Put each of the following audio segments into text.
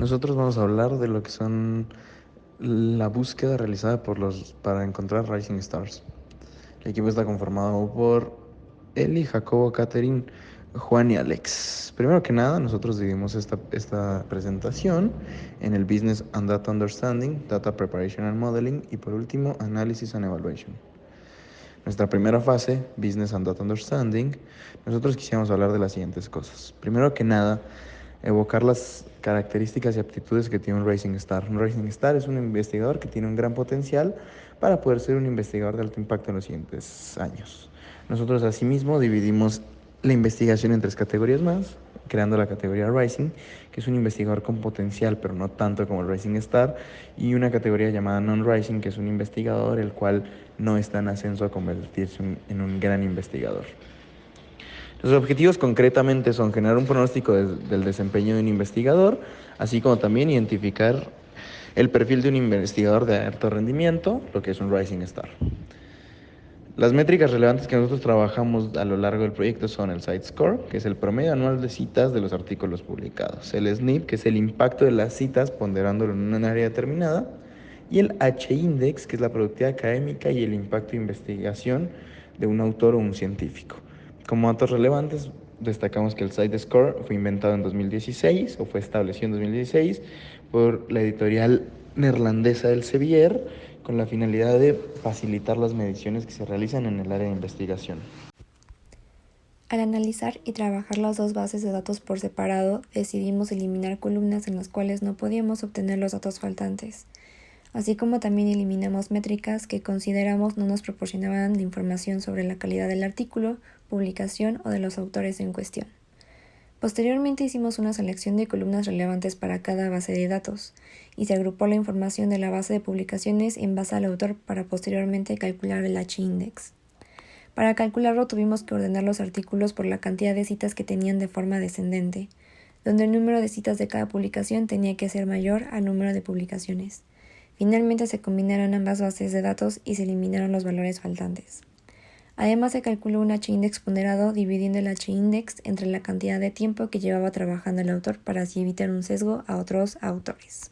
Nosotros vamos a hablar de lo que son la búsqueda realizada para encontrar Rising Stars. El equipo está conformado por Eli, Jacobo, Catherine, Juan y Alex. Primero que nada, nosotros dividimos esta presentación en el Business and Data Understanding, Data Preparation and Modeling y por último, Analysis and Evaluation. Nuestra primera fase, Business and Data Understanding, nosotros quisiéramos hablar de las siguientes cosas. Primero que nada, evocar las características y aptitudes que tiene un Rising Star. Un Rising Star es un investigador que tiene un gran potencial para poder ser un investigador de alto impacto en los siguientes años. Nosotros asimismo dividimos la investigación en tres categorías más, creando la categoría Rising, que es un investigador con potencial, pero no tanto como el Rising Star, y una categoría llamada Non-Rising, que es un investigador el cual no está en ascenso a convertirse en un gran investigador. Los objetivos concretamente son generar un pronóstico del desempeño de un investigador, así como también identificar el perfil de un investigador de alto rendimiento, lo que es un Rising Star. Las métricas relevantes que nosotros trabajamos a lo largo del proyecto son el Site Score, que es el promedio anual de citas de los artículos publicados, el SNP, que es el impacto de las citas ponderándolo en un área determinada, y el H-Index, que es la productividad académica y el impacto de investigación de un autor o un científico. Como datos relevantes, destacamos que el Site Score fue inventado en 2016 o fue establecido en 2016 por la editorial neerlandesa del Elsevier con la finalidad de facilitar las mediciones que se realizan en el área de investigación. Al analizar y trabajar las dos bases de datos por separado, decidimos eliminar columnas en las cuales no podíamos obtener los datos faltantes, así como también eliminamos métricas que consideramos no nos proporcionaban la información sobre la calidad del artículo, publicación o de los autores en cuestión. Posteriormente hicimos una selección de columnas relevantes para cada base de datos, y se agrupó la información de la base de publicaciones en base al autor para posteriormente calcular el H-index. Para calcularlo tuvimos que ordenar los artículos por la cantidad de citas que tenían de forma descendente, donde el número de citas de cada publicación tenía que ser mayor al número de publicaciones. Finalmente se combinaron ambas bases de datos y se eliminaron los valores faltantes. Además se calculó un H-index ponderado dividiendo el H-index entre la cantidad de tiempo que llevaba trabajando el autor para así evitar un sesgo a otros autores.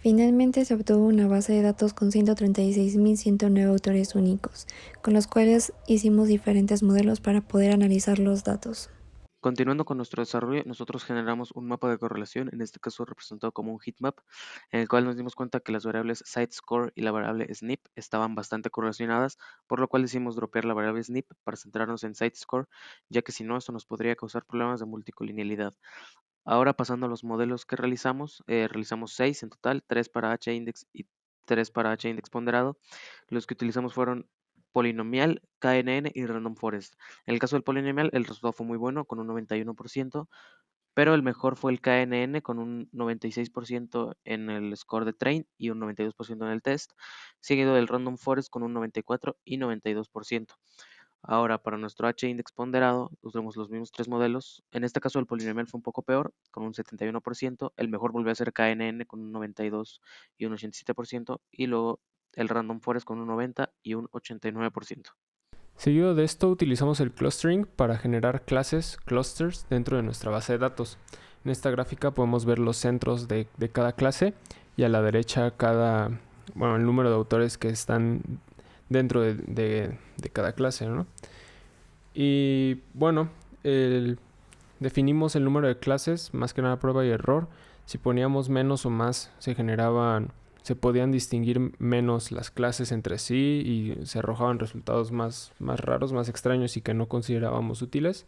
Finalmente se obtuvo una base de datos con 136.109 autores únicos, con los cuales hicimos diferentes modelos para poder analizar los datos. Continuando con nuestro desarrollo, nosotros generamos un mapa de correlación, en este caso representado como un heatmap, en el cual nos dimos cuenta que las variables sitescore y la variable SNP estaban bastante correlacionadas, por lo cual decidimos dropear la variable SNP para centrarnos en sitescore, ya que si no, esto nos podría causar problemas de multicolinealidad. Ahora pasando a los modelos que realizamos 6 en total, 3 para H-index y 3 para H-index ponderado. Los que utilizamos fueron polinomial, KNN y random forest. En el caso del polinomial, el resultado fue muy bueno, con un 91%, pero el mejor fue el KNN con un 96% en el score de train y un 92% en el test, seguido del random forest con un 94% y 92%. Ahora, para nuestro H-index ponderado, usamos los mismos tres modelos. En este caso, el polinomial fue un poco peor, con un 71%. El mejor volvió a ser KNN con un 92% y un 87%. Y luego el Random Forest con un 90% y un 89%. Seguido de esto, utilizamos el clustering para generar clases, clusters, dentro de nuestra base de datos. En esta gráfica podemos ver los centros de cada clase y a la derecha el número de autores que están dentro de cada clase, ¿no? Y bueno, definimos el número de clases, más que nada prueba y error. Si poníamos menos o más, se podían distinguir menos las clases entre sí y se arrojaban resultados más raros, más extraños y que no considerábamos útiles.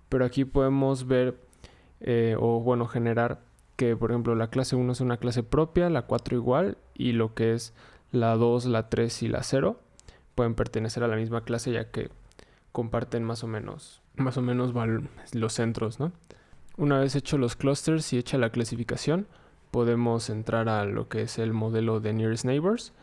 Pero aquí podemos ver generar que, por ejemplo, la clase 1 es una clase propia, la 4 igual, y lo que es la 2, la 3 y la 0 pueden pertenecer a la misma clase, ya que comparten más o menos los centros, ¿no? Una vez hechos los clusters y hecha la clasificación, podemos entrar a lo que es el modelo de Nearest Neighbors.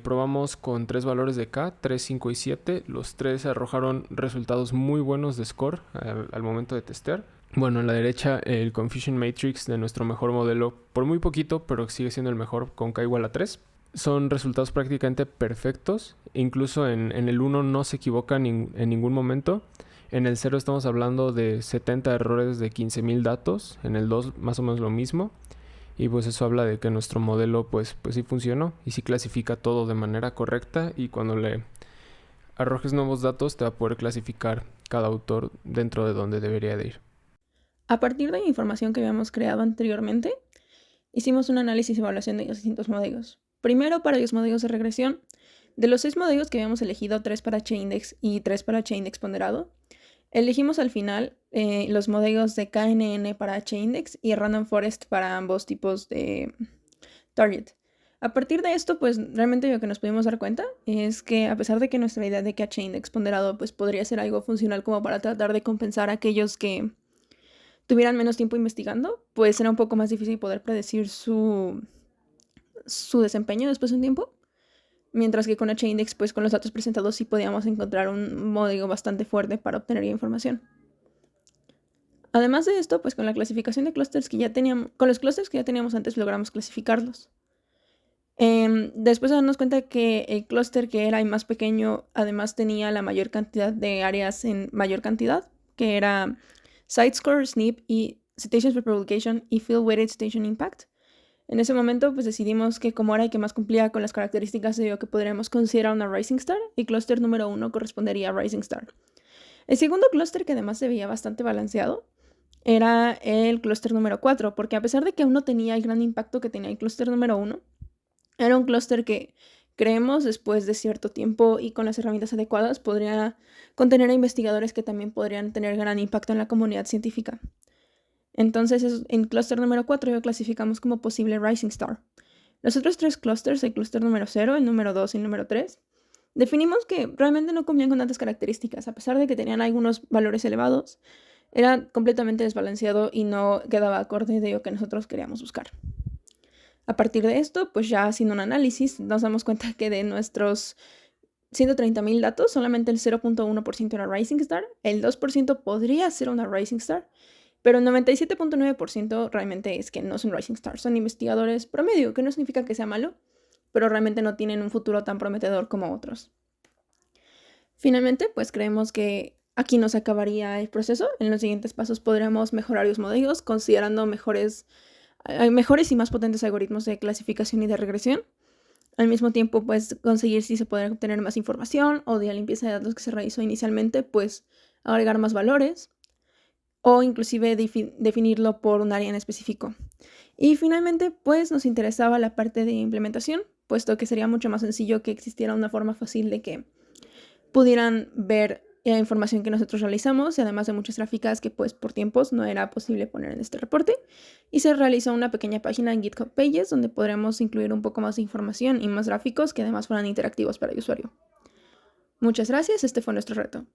Probamos con 3 valores de K, 3, 5 y 7. Los 3 arrojaron resultados muy buenos de score al momento de testear. Bueno, en la derecha el Confusion Matrix de nuestro mejor modelo, por muy poquito, pero sigue siendo el mejor con K igual a 3. Son resultados prácticamente perfectos. Incluso en el 1 no se equivoca en ningún momento. En el 0 estamos hablando de 70 errores de 15.000 datos, en el 2 más o menos lo mismo, y pues eso habla de que nuestro modelo pues sí funcionó y sí clasifica todo de manera correcta, y cuando le arrojes nuevos datos te va a poder clasificar cada autor dentro de donde debería de ir. A partir de la información que habíamos creado anteriormente, hicimos un análisis y evaluación de los distintos modelos. Primero, para los modelos de regresión, de los 6 modelos que habíamos elegido, 3 para Chaindex y 3 para Chaindex ponderado, elegimos al final los modelos de KNN para Chaindex y Random Forest para ambos tipos de target. A partir de esto, pues realmente lo que nos pudimos dar cuenta es que a pesar de que nuestra idea de que a Chaindex ponderado pues podría ser algo funcional como para tratar de compensar a aquellos que tuvieran menos tiempo investigando, pues era un poco más difícil poder predecir su desempeño después de un tiempo. Mientras que con H-Index, pues con los datos presentados sí podíamos encontrar un modelo bastante fuerte para obtener información. Además de esto, pues con la clasificación de clusters que ya teníamos, con los clusters que ya teníamos antes logramos clasificarlos. Después de darnos cuenta que el clúster que era el más pequeño además tenía la mayor cantidad de áreas en mayor cantidad, que era Site-Score, SNP y Citations per Publication y Field Weighted Citation Impact. En ese momento, pues decidimos que como era el que más cumplía con las características de lo que podríamos considerar una Rising Star, el clúster número 1 correspondería a Rising Star. El segundo clúster, que además se veía bastante balanceado, era el clúster número 4, porque a pesar de que aún no tenía el gran impacto que tenía el clúster número 1, era un clúster que creemos después de cierto tiempo y con las herramientas adecuadas podría contener a investigadores que también podrían tener gran impacto en la comunidad científica. Entonces, en clúster número 4 lo clasificamos como posible Rising Star. Los otros 3 clústeres, el clúster número 0, el número 2 y el número 3, definimos que realmente no cumplían con tantas características. A pesar de que tenían algunos valores elevados, era completamente desbalanceado y no quedaba acorde de lo que nosotros queríamos buscar. A partir de esto, pues ya haciendo un análisis, nos damos cuenta que de nuestros 130.000 datos, solamente el 0.1% era Rising Star, el 2% podría ser una Rising Star, pero el 97.9% realmente es que no son Rising Stars, son investigadores promedio, que no significa que sea malo, pero realmente no tienen un futuro tan prometedor como otros. Finalmente, pues creemos que aquí nos acabaría el proceso. En los siguientes pasos podremos mejorar los modelos, considerando mejores y más potentes algoritmos de clasificación y de regresión. Al mismo tiempo, pues conseguir si se puede obtener más información o de la limpieza de datos que se realizó inicialmente, pues agregar más valores, o inclusive definirlo por un área en específico. Y finalmente, pues nos interesaba la parte de implementación, puesto que sería mucho más sencillo que existiera una forma fácil de que pudieran ver la información que nosotros realizamos, y además de muchas gráficas que pues por tiempos no era posible poner en este reporte, y se realizó una pequeña página en GitHub Pages donde podremos incluir un poco más de información y más gráficos que además fueran interactivos para el usuario. Muchas gracias, este fue nuestro reto.